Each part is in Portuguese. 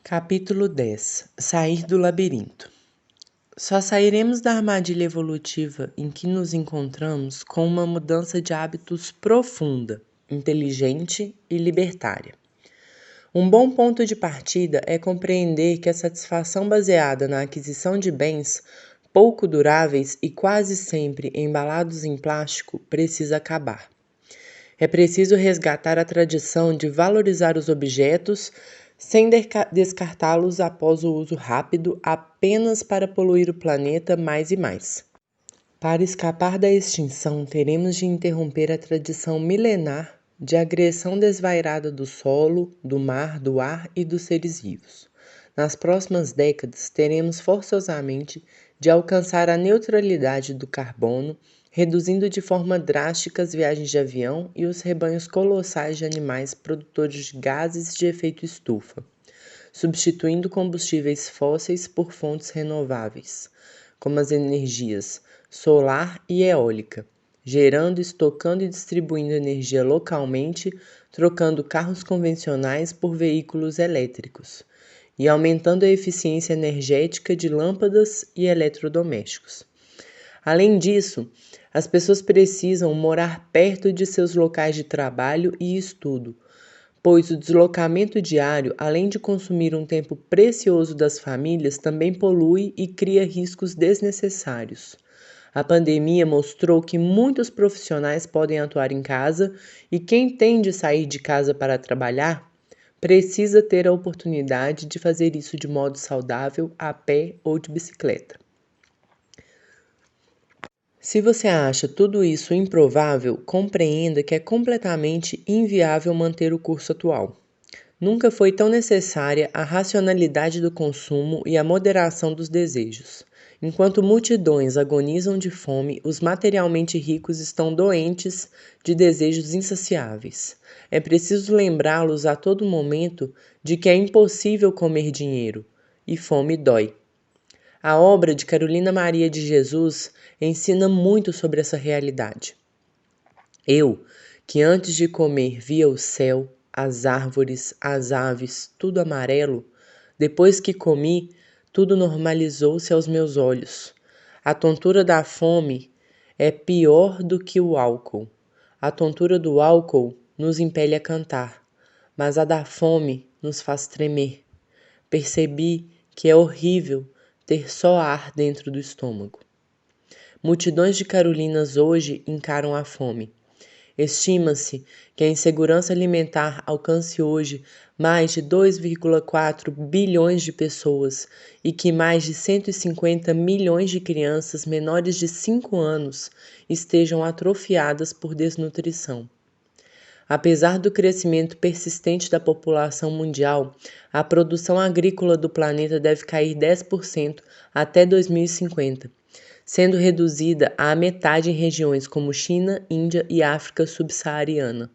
Capítulo 10 Sair do labirinto. Só sairemos da armadilha evolutiva em que nos encontramos com uma mudança de hábitos profunda, inteligente e libertária. Um bom ponto de partida é compreender que a satisfação baseada na aquisição de bens pouco duráveis e quase sempre embalados em plástico precisa acabar. É preciso resgatar a tradição de valorizar os objetos sem descartá-los após o uso rápido apenas para poluir o planeta mais e mais. Para escapar da extinção, teremos de interromper a tradição milenar de agressão desvairada do solo, do mar, do ar e dos seres vivos. Nas próximas décadas, teremos forçosamente de alcançar a neutralidade do carbono, reduzindo de forma drástica as viagens de avião e os rebanhos colossais de animais produtores de gases de efeito estufa, substituindo combustíveis fósseis por fontes renováveis, como as energias solar e eólica, gerando, estocando e distribuindo energia localmente, trocando carros convencionais por veículos elétricos e aumentando a eficiência energética de lâmpadas e eletrodomésticos. Além disso, as pessoas precisam morar perto de seus locais de trabalho e estudo, pois o deslocamento diário, além de consumir um tempo precioso das famílias, também polui e cria riscos desnecessários. A pandemia mostrou que muitos profissionais podem atuar em casa e quem tem de sair de casa para trabalhar precisa ter a oportunidade de fazer isso de modo saudável, a pé ou de bicicleta. Se você acha tudo isso improvável, compreenda que é completamente inviável manter o curso atual. Nunca foi tão necessária a racionalidade do consumo e a moderação dos desejos. Enquanto multidões agonizam de fome, os materialmente ricos estão doentes de desejos insaciáveis. É preciso lembrá-los a todo momento de que é impossível comer dinheiro, e fome dói. A obra de Carolina Maria de Jesus ensina muito sobre essa realidade. Eu, que antes de comer via o céu, as árvores, as aves, tudo amarelo, depois que comi, tudo normalizou-se aos meus olhos. A tontura da fome é pior do que o álcool. A tontura do álcool nos impele a cantar, mas a da fome nos faz tremer. Percebi que é horrível ter só ar dentro do estômago. Multidões de Carolinas hoje encaram a fome. Estima-se que a insegurança alimentar alcance hoje mais de 2,4 bilhões de pessoas e que mais de 150 milhões de crianças menores de 5 anos estejam atrofiadas por desnutrição. Apesar do crescimento persistente da população mundial, a produção agrícola do planeta deve cair 10% até 2050, sendo reduzida à metade em regiões como China, Índia e África subsaariana.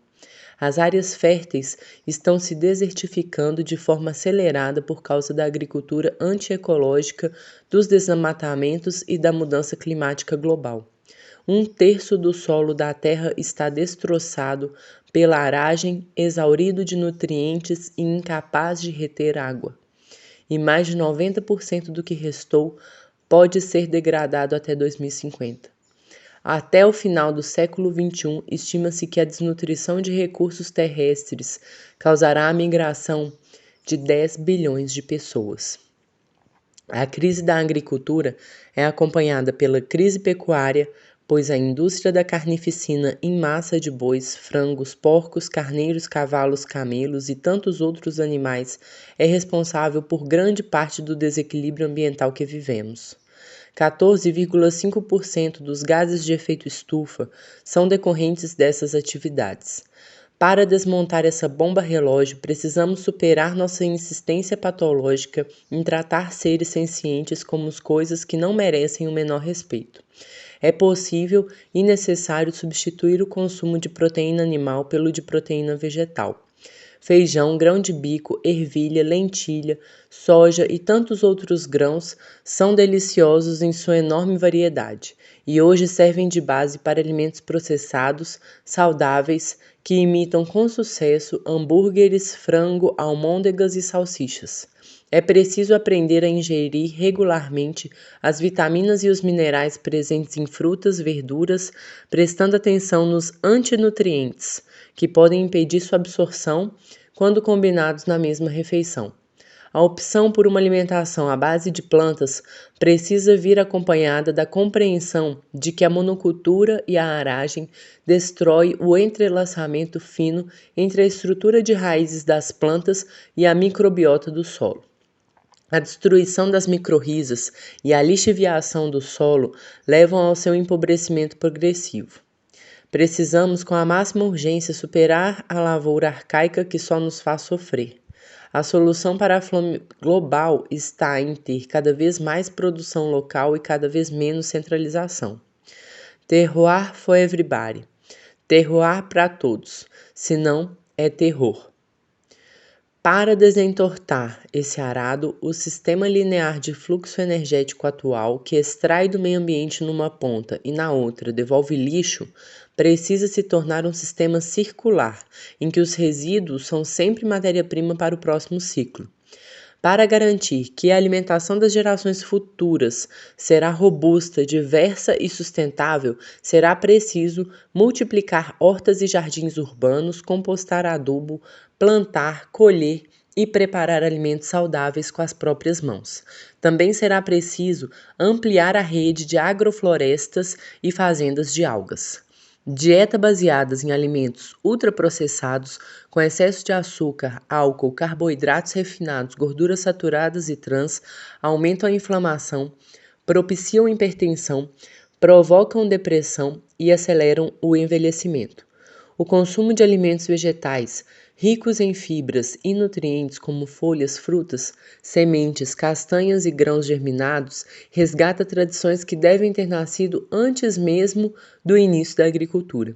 As áreas férteis estão se desertificando de forma acelerada por causa da agricultura antiecológica, dos desmatamentos e da mudança climática global. 1/3 do solo da Terra está destroçado pela aragem, exaurido de nutrientes e incapaz de reter água. E mais de 90% do que restou pode ser degradado até 2050. Até o final do século XXI, estima-se que a desnutrição de recursos terrestres causará a migração de 10 bilhões de pessoas. A crise da agricultura é acompanhada pela crise pecuária, pois a indústria da carnificina em massa de bois, frangos, porcos, carneiros, cavalos, camelos e tantos outros animais é responsável por grande parte do desequilíbrio ambiental que vivemos. 14,5% dos gases de efeito estufa são decorrentes dessas atividades. Para desmontar essa bomba relógio, precisamos superar nossa insistência patológica em tratar seres sencientes como coisas que não merecem o menor respeito. É possível e necessário substituir o consumo de proteína animal pelo de proteína vegetal. Feijão, grão de bico, ervilha, lentilha, soja e tantos outros grãos são deliciosos em sua enorme variedade e hoje servem de base para alimentos processados, saudáveis, que imitam com sucesso hambúrgueres, frango, almôndegas e salsichas. É preciso aprender a ingerir regularmente as vitaminas e os minerais presentes em frutas, verduras, prestando atenção nos antinutrientes, que podem impedir sua absorção quando combinados na mesma refeição. A opção por uma alimentação à base de plantas precisa vir acompanhada da compreensão de que a monocultura e a aragem destrói o entrelaçamento fino entre a estrutura de raízes das plantas e a microbiota do solo. A destruição das micorrizas e a lixiviação do solo levam ao seu empobrecimento progressivo. Precisamos, com a máxima urgência, superar a lavoura arcaica que só nos faz sofrer. A solução para a fome global está em ter cada vez mais produção local e cada vez menos centralização. Terroir for everybody. Terroir para todos. Senão, é terror. Para desentortar esse arado, o sistema linear de fluxo energético atual, que extrai do meio ambiente numa ponta e na outra devolve lixo, precisa se tornar um sistema circular, em que os resíduos são sempre matéria-prima para o próximo ciclo. Para garantir que a alimentação das gerações futuras será robusta, diversa e sustentável, será preciso multiplicar hortas e jardins urbanos, compostar adubo, plantar, colher e preparar alimentos saudáveis com as próprias mãos. Também será preciso ampliar a rede de agroflorestas e fazendas de algas. Dieta baseadas em alimentos ultraprocessados, com excesso de açúcar, álcool, carboidratos refinados, gorduras saturadas e trans, aumentam a inflamação, propiciam hipertensão, provocam depressão e aceleram o envelhecimento. O consumo de alimentos vegetais ricos em fibras e nutrientes como folhas, frutas, sementes, castanhas e grãos germinados resgata tradições que devem ter nascido antes mesmo do início da agricultura.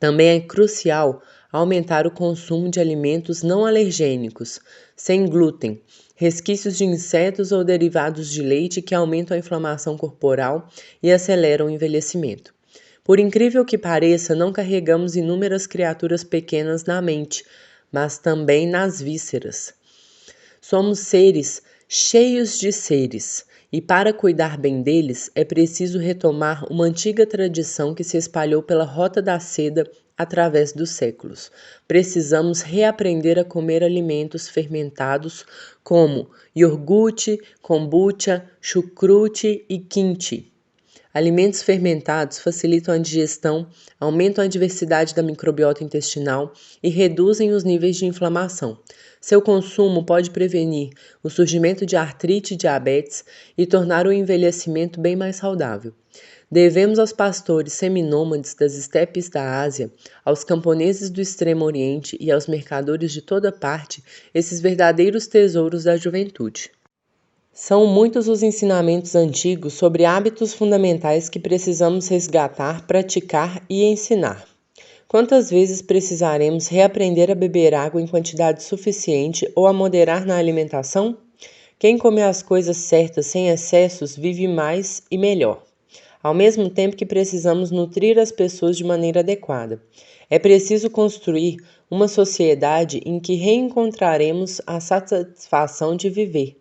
Também é crucial aumentar o consumo de alimentos não alergênicos, sem glúten, resquícios de insetos ou derivados de leite que aumentam a inflamação corporal e aceleram o envelhecimento. Por incrível que pareça, não carregamos inúmeras criaturas pequenas na mente, mas também nas vísceras. Somos seres cheios de seres, e para cuidar bem deles é preciso retomar uma antiga tradição que se espalhou pela Rota da Seda através dos séculos. Precisamos reaprender a comer alimentos fermentados como iogurte, kombucha, chucrute e kimchi. Alimentos fermentados facilitam a digestão, aumentam a diversidade da microbiota intestinal e reduzem os níveis de inflamação. Seu consumo pode prevenir o surgimento de artrite e diabetes e tornar o envelhecimento bem mais saudável. Devemos aos pastores seminômades das estepes da Ásia, aos camponeses do Extremo Oriente e aos mercadores de toda parte esses verdadeiros tesouros da juventude. São muitos os ensinamentos antigos sobre hábitos fundamentais que precisamos resgatar, praticar e ensinar. Quantas vezes precisaremos reaprender a beber água em quantidade suficiente ou a moderar na alimentação? Quem come as coisas certas sem excessos vive mais e melhor. Ao mesmo tempo que precisamos nutrir as pessoas de maneira adequada. É preciso construir uma sociedade em que reencontraremos a satisfação de viver,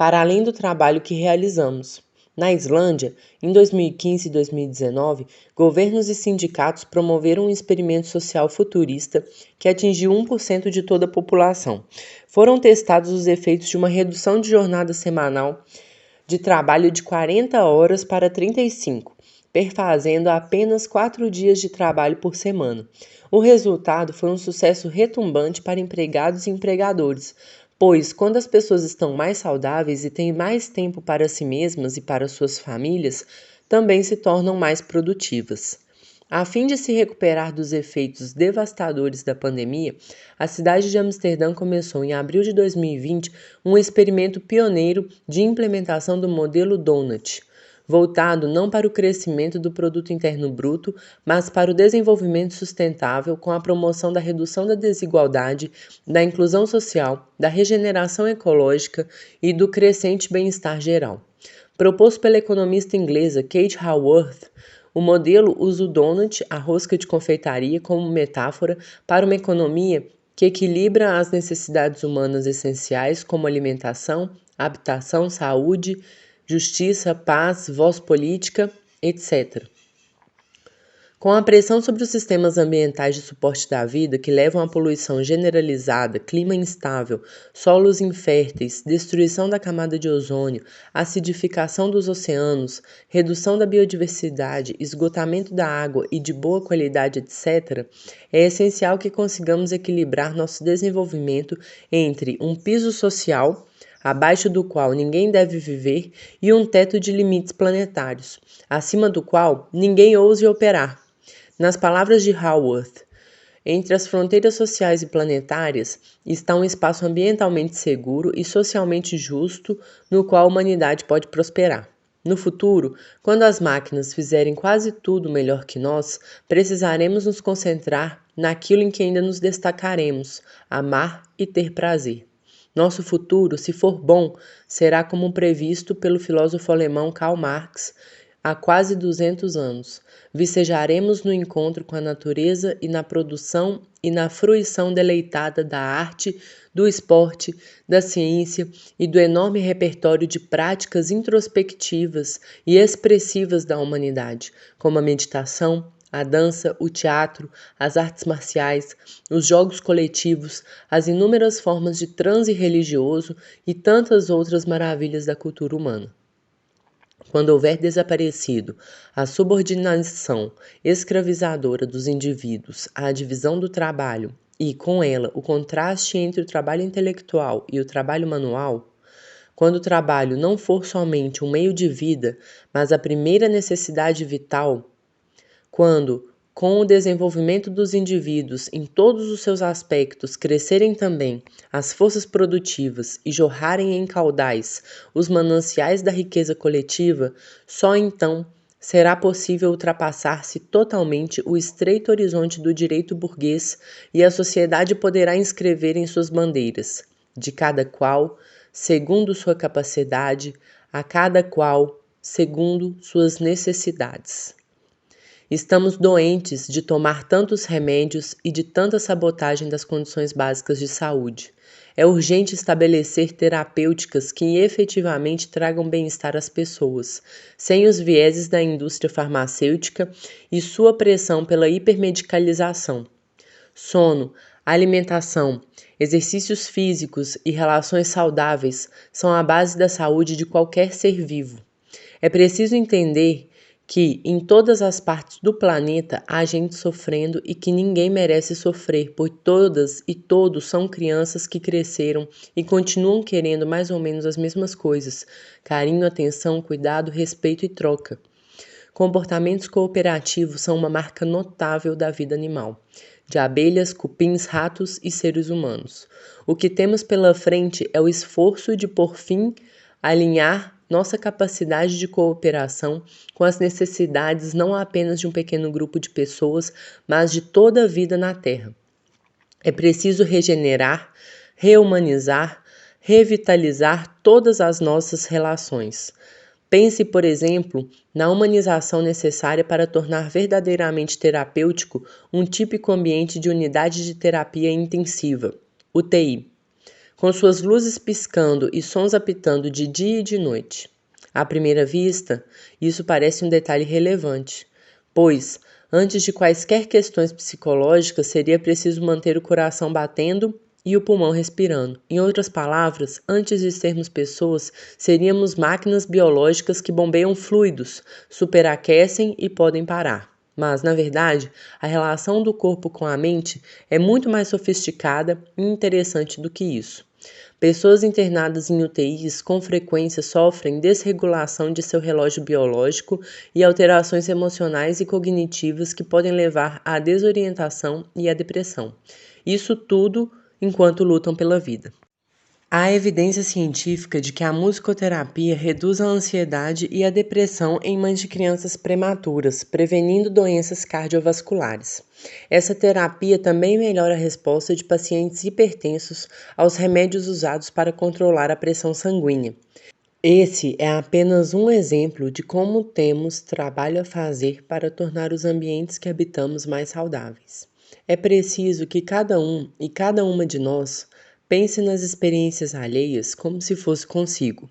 para além do trabalho que realizamos. Na Islândia, em 2015 e 2019, governos e sindicatos promoveram um experimento social futurista que atingiu 1% de toda a população. Foram testados os efeitos de uma redução de jornada semanal de trabalho de 40 horas para 35, perfazendo apenas 4 dias de trabalho por semana. O resultado foi um sucesso retumbante para empregados e empregadores, pois, quando as pessoas estão mais saudáveis e têm mais tempo para si mesmas e para suas famílias, também se tornam mais produtivas. A fim de se recuperar dos efeitos devastadores da pandemia, a cidade de Amsterdã começou em abril de 2020 um experimento pioneiro de implementação do modelo Donut, voltado não para o crescimento do produto interno bruto, mas para o desenvolvimento sustentável com a promoção da redução da desigualdade, da inclusão social, da regeneração ecológica e do crescente bem-estar geral. Proposto pela economista inglesa Kate Raworth, o modelo usa o donut, a rosca de confeitaria, como metáfora para uma economia que equilibra as necessidades humanas essenciais como alimentação, habitação, saúde, justiça, paz, voz política, etc. Com a pressão sobre os sistemas ambientais de suporte da vida, que levam à poluição generalizada, clima instável, solos inférteis, destruição da camada de ozônio, acidificação dos oceanos, redução da biodiversidade, esgotamento da água e de boa qualidade, etc., é essencial que consigamos equilibrar nosso desenvolvimento entre um piso social, abaixo do qual ninguém deve viver, e um teto de limites planetários, acima do qual ninguém ouse operar. Nas palavras de Haworth, entre as fronteiras sociais e planetárias está um espaço ambientalmente seguro e socialmente justo no qual a humanidade pode prosperar. No futuro, quando as máquinas fizerem quase tudo melhor que nós, precisaremos nos concentrar naquilo em que ainda nos destacaremos, amar e ter prazer. Nosso futuro, se for bom, será como previsto pelo filósofo alemão Karl Marx há quase 200 anos. Vicejaremos no encontro com a natureza e na produção e na fruição deleitada da arte, do esporte, da ciência e do enorme repertório de práticas introspectivas e expressivas da humanidade, como a meditação, a dança, o teatro, as artes marciais, os jogos coletivos, as inúmeras formas de transe religioso e tantas outras maravilhas da cultura humana. Quando houver desaparecido a subordinação escravizadora dos indivíduos à divisão do trabalho e, com ela, o contraste entre o trabalho intelectual e o trabalho manual, quando o trabalho não for somente um meio de vida, mas a primeira necessidade vital, quando, com o desenvolvimento dos indivíduos em todos os seus aspectos, crescerem também as forças produtivas e jorrarem em caudais os mananciais da riqueza coletiva, só então será possível ultrapassar-se totalmente o estreito horizonte do direito burguês e a sociedade poderá inscrever em suas bandeiras, de cada qual, segundo sua capacidade, a cada qual, segundo suas necessidades. Estamos doentes de tomar tantos remédios e de tanta sabotagem das condições básicas de saúde. É urgente estabelecer terapêuticas que efetivamente tragam bem-estar às pessoas, sem os vieses da indústria farmacêutica e sua pressão pela hipermedicalização. Sono, alimentação, exercícios físicos e relações saudáveis são a base da saúde de qualquer ser vivo. É preciso entender que em todas as partes do planeta há gente sofrendo e que ninguém merece sofrer, pois todas e todos são crianças que cresceram e continuam querendo mais ou menos as mesmas coisas: carinho, atenção, cuidado, respeito e troca. Comportamentos cooperativos são uma marca notável da vida animal, de abelhas, cupins, ratos e seres humanos. O que temos pela frente é o esforço de, por fim, alinhar nossa capacidade de cooperação com as necessidades não apenas de um pequeno grupo de pessoas, mas de toda a vida na Terra. É preciso regenerar, rehumanizar, revitalizar todas as nossas relações. Pense, por exemplo, na humanização necessária para tornar verdadeiramente terapêutico um típico ambiente de unidade de terapia intensiva, UTI, com suas luzes piscando e sons apitando de dia e de noite. À primeira vista, isso parece um detalhe relevante, pois, antes de quaisquer questões psicológicas, seria preciso manter o coração batendo e o pulmão respirando. Em outras palavras, antes de sermos pessoas, seríamos máquinas biológicas que bombeiam fluidos, superaquecem e podem parar. Mas, na verdade, a relação do corpo com a mente é muito mais sofisticada e interessante do que isso. Pessoas internadas em UTIs com frequência sofrem desregulação de seu relógio biológico e alterações emocionais e cognitivas que podem levar à desorientação e à depressão. Isso tudo enquanto lutam pela vida. Há evidência científica de que a musicoterapia reduz a ansiedade e a depressão em mães de crianças prematuras, prevenindo doenças cardiovasculares. Essa terapia também melhora a resposta de pacientes hipertensos aos remédios usados para controlar a pressão sanguínea. Esse é apenas um exemplo de como temos trabalho a fazer para tornar os ambientes que habitamos mais saudáveis. É preciso que cada um e cada uma de nós pense nas experiências alheias como se fosse consigo.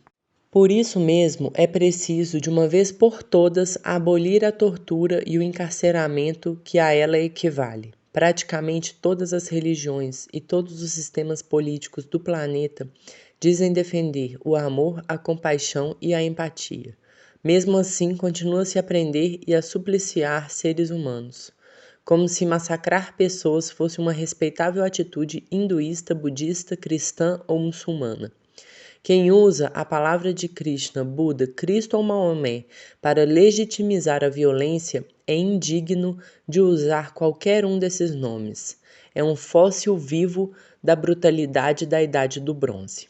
Por isso mesmo, é preciso, de uma vez por todas, abolir a tortura e o encarceramento que a ela equivale. Praticamente todas as religiões e todos os sistemas políticos do planeta dizem defender o amor, a compaixão e a empatia. Mesmo assim, continua-se a prender e a supliciar seres humanos, como se massacrar pessoas fosse uma respeitável atitude hinduísta, budista, cristã ou muçulmana. Quem usa a palavra de Krishna, Buda, Cristo ou Maomé para legitimizar a violência é indigno de usar qualquer um desses nomes. É um fóssil vivo da brutalidade da Idade do Bronze.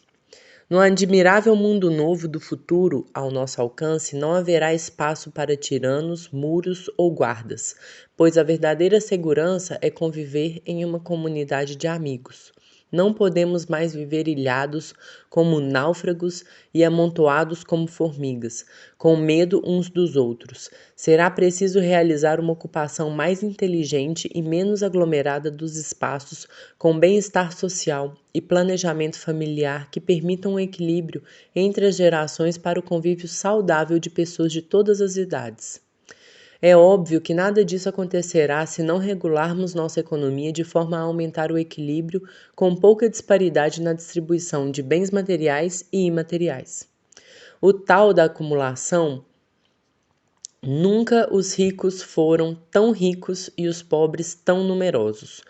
No admirável mundo novo do futuro ao nosso alcance, não haverá espaço para tiranos, muros ou guardas, pois a verdadeira segurança é conviver em uma comunidade de amigos. Não podemos mais viver ilhados como náufragos e amontoados como formigas, com medo uns dos outros. Será preciso realizar uma ocupação mais inteligente e menos aglomerada dos espaços, com bem-estar social e planejamento familiar que permitam um equilíbrio entre as gerações para o convívio saudável de pessoas de todas as idades. É óbvio que nada disso acontecerá se não regularmos nossa economia de forma a aumentar o equilíbrio com pouca disparidade na distribuição de bens materiais e imateriais. O tal da acumulação, nunca os ricos foram tão ricos e os pobres tão numerosos.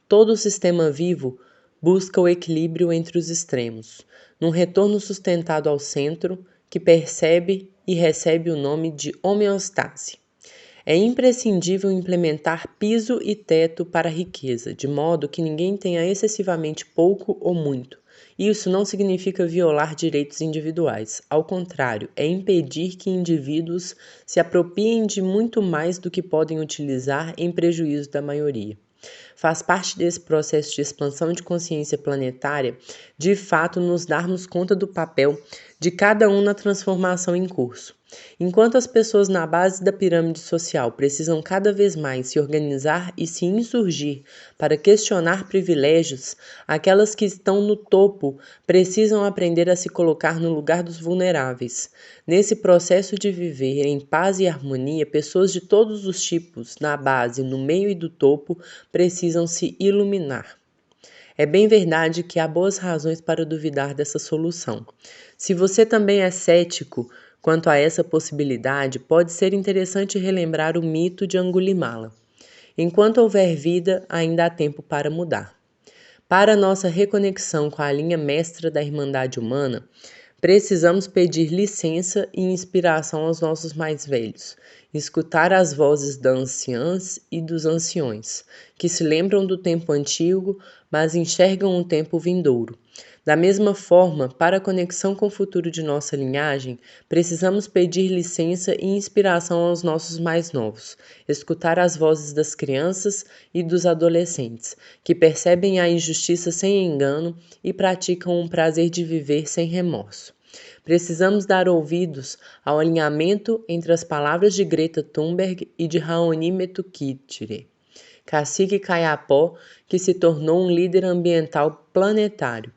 Todo sistema vivo busca o equilíbrio entre os extremos, num retorno sustentado ao centro, que percebe e recebe o nome de homeostase. É imprescindível implementar piso e teto para a riqueza, de modo que ninguém tenha excessivamente pouco ou muito. Isso não significa violar direitos individuais. Ao contrário, é impedir que indivíduos se apropriem de muito mais do que podem utilizar em prejuízo da maioria. Faz parte desse processo de expansão de consciência planetária, de fato, nos darmos conta do papel de cada um na transformação em curso. Enquanto as pessoas na base da pirâmide social precisam cada vez mais se organizar e se insurgir para questionar privilégios, aquelas que estão no topo precisam aprender a se colocar no lugar dos vulneráveis. Nesse processo de viver em paz e harmonia, pessoas de todos os tipos, na base, no meio e do topo, precisam se iluminar. É bem verdade que há boas razões para duvidar dessa solução. Se você também é cético quanto a essa possibilidade, pode ser interessante relembrar o mito de Angulimala. Enquanto houver vida, ainda há tempo para mudar. Para nossa reconexão com a linha mestra da Irmandade Humana, precisamos pedir licença e inspiração aos nossos mais velhos, escutar as vozes das anciãs e dos anciões, que se lembram do tempo antigo, mas enxergam o tempo vindouro. Da mesma forma, para a conexão com o futuro de nossa linhagem, precisamos pedir licença e inspiração aos nossos mais novos, escutar as vozes das crianças e dos adolescentes, que percebem a injustiça sem engano e praticam o prazer de viver sem remorso. Precisamos dar ouvidos ao alinhamento entre as palavras de Greta Thunberg e de Raoni Metukitire, cacique Kayapó, que se tornou um líder ambiental planetário.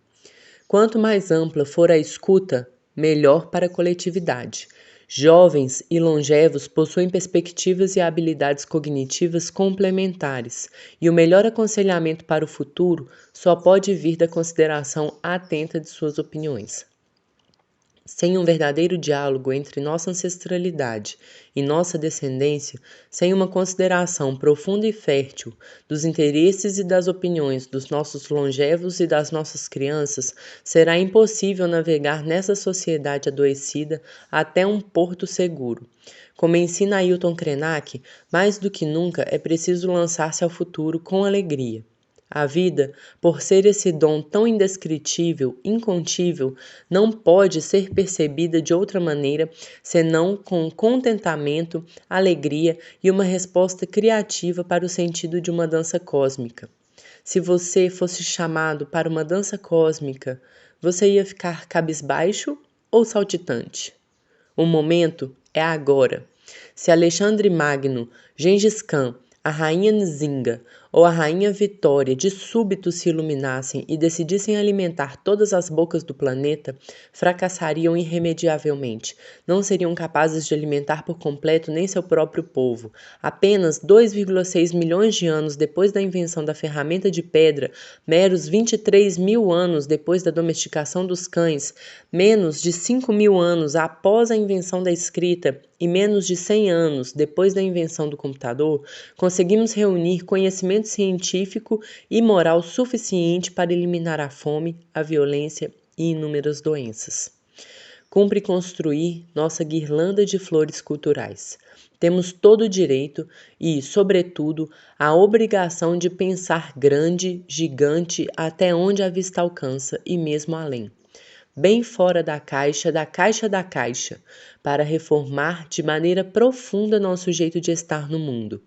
Quanto mais ampla for a escuta, melhor para a coletividade. Jovens e longevos possuem perspectivas e habilidades cognitivas complementares, e o melhor aconselhamento para o futuro só pode vir da consideração atenta de suas opiniões. Sem um verdadeiro diálogo entre nossa ancestralidade e nossa descendência, sem uma consideração profunda e fértil dos interesses e das opiniões dos nossos longevos e das nossas crianças, será impossível navegar nessa sociedade adoecida até um porto seguro. Como ensina Ailton Krenak, mais do que nunca é preciso lançar-se ao futuro com alegria. A vida, por ser esse dom tão indescritível, incontível, não pode ser percebida de outra maneira senão com contentamento, alegria e uma resposta criativa para o sentido de uma dança cósmica. Se você fosse chamado para uma dança cósmica, você ia ficar cabisbaixo ou saltitante? O momento é agora. Se Alexandre Magno, Gengis Khan, a rainha Nzinga ou a rainha Vitória de súbito se iluminassem e decidissem alimentar todas as bocas do planeta, fracassariam irremediavelmente. Não seriam capazes de alimentar por completo nem seu próprio povo. Apenas 2,6 milhões de anos depois da invenção da ferramenta de pedra, meros 23 mil anos depois da domesticação dos cães, menos de 5 mil anos após a invenção da escrita e menos de 100 anos depois da invenção do computador, conseguimos reunir conhecimento científico e moral suficiente para eliminar a fome, a violência e inúmeras doenças. Cumpre construir nossa guirlanda de flores culturais. Temos todo o direito e, sobretudo, a obrigação de pensar grande, gigante, até onde a vista alcança e mesmo além. Bem fora da caixa, para reformar de maneira profunda nosso jeito de estar no mundo.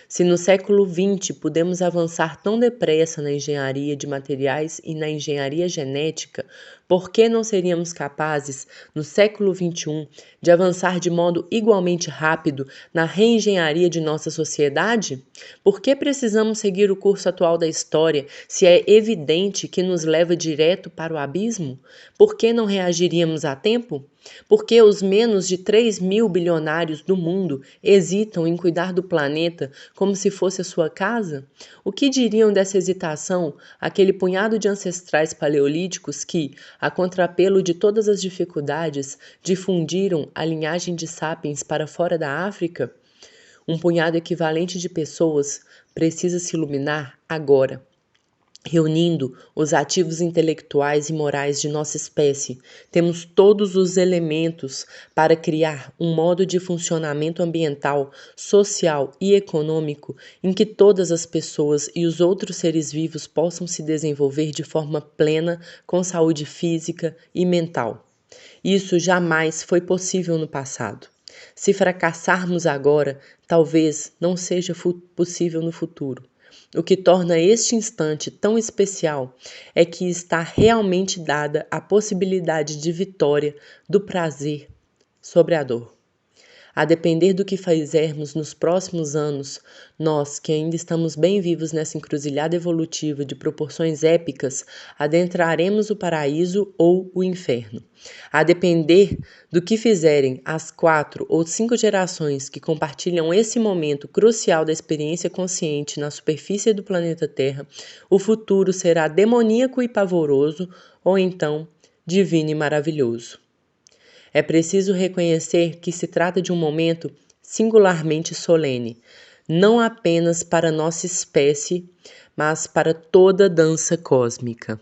Se no século XX pudemos avançar tão depressa na engenharia de materiais e na engenharia genética, por que não seríamos capazes, no século XXI, de avançar de modo igualmente rápido na reengenharia de nossa sociedade? Por que precisamos seguir o curso atual da história, se é evidente que nos leva direto para o abismo? Por que não reagiríamos a tempo? Por que os menos de 3 mil bilionários do mundo hesitam em cuidar do planeta como se fosse a sua casa? O que diriam dessa hesitação aquele punhado de ancestrais paleolíticos que, a contrapelo de todas as dificuldades, difundiram a linhagem de sapiens para fora da África? Um punhado equivalente de pessoas precisa se iluminar agora, reunindo os ativos intelectuais e morais de nossa espécie. Temos todos os elementos para criar um modo de funcionamento ambiental, social e econômico em que todas as pessoas e os outros seres vivos possam se desenvolver de forma plena, com saúde física e mental. Isso jamais foi possível no passado. Se fracassarmos agora, talvez não seja possível no futuro. O que torna este instante tão especial é que está realmente dada a possibilidade de vitória do prazer sobre a dor. A depender do que fizermos nos próximos anos, nós, que ainda estamos bem vivos nessa encruzilhada evolutiva de proporções épicas, adentraremos o paraíso ou o inferno. A depender do que fizerem as 4 ou 5 gerações que compartilham esse momento crucial da experiência consciente na superfície do planeta Terra, o futuro será demoníaco e pavoroso, ou então divino e maravilhoso. É preciso reconhecer que se trata de um momento singularmente solene, não apenas para nossa espécie, mas para toda a dança cósmica.